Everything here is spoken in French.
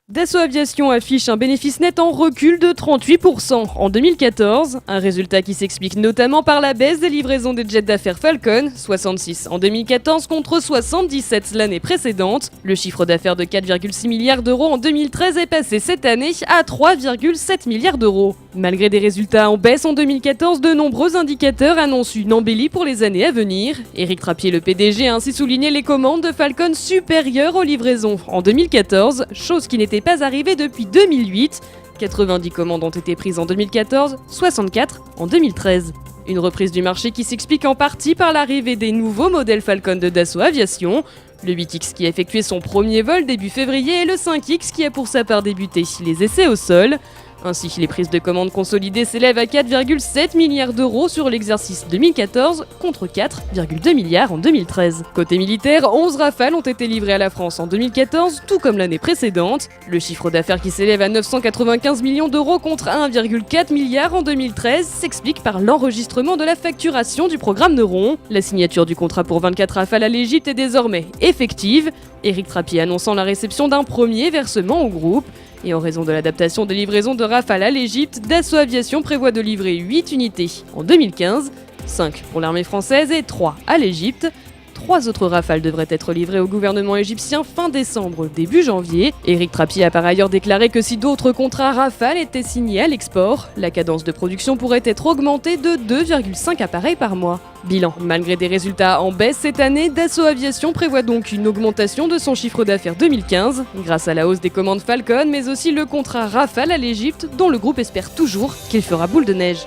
Dassault Aviation affiche un bénéfice net en recul de 38% en 2014, un résultat qui s'explique notamment par la baisse des livraisons des jets d'affaires Falcon, 66 en 2014 contre 77 l'année précédente. Le chiffre d'affaires de 4,6 milliards d'euros en 2013 est passé cette année à 3,7 milliards d'euros. Malgré des résultats en baisse en 2014, de nombreux indicateurs annoncent une embellie pour les années à venir. Éric Trappier, le PDG, a ainsi souligné les commandes de Falcon supérieures aux livraisons en 2014, chose qui n'était pas arrivée depuis 2008. 90 commandes ont été prises en 2014, 64 en 2013. Une reprise du marché qui s'explique en partie par l'arrivée des nouveaux modèles Falcon de Dassault Aviation. Le 8X qui a effectué son premier vol début février et le 5X qui a pour sa part débuté les essais au sol. Ainsi, les prises de commandes consolidées s'élèvent à 4,7 milliards d'euros sur l'exercice 2014 contre 4,2 milliards en 2013. Côté militaire, 11 Rafales ont été livrés à la France en 2014, tout comme l'année précédente. Le chiffre d'affaires qui s'élève à 995 millions d'euros contre 1,4 milliard en 2013 s'explique par l'enregistrement de la facturation du programme Neuron. La signature du contrat pour 24 Rafales à l'Égypte est désormais effective, Éric Trappier annonçant la réception d'un premier versement au groupe. Et en raison de l'adaptation des livraisons de Rafale à l'Égypte, Dassault Aviation prévoit de livrer 8 unités en 2015, 5 pour l'armée française et 3 à l'Égypte. 3 autres Rafales devraient être livrées au gouvernement égyptien fin décembre, début janvier. Éric Trappier a par ailleurs déclaré que si d'autres contrats Rafale étaient signés à l'export, la cadence de production pourrait être augmentée de 2,5 appareils par mois. Bilan, malgré des résultats en baisse cette année, Dassault Aviation prévoit donc une augmentation de son chiffre d'affaires 2015, grâce à la hausse des commandes Falcon, mais aussi le contrat Rafale à l'Égypte, dont le groupe espère toujours qu'il fera boule de neige.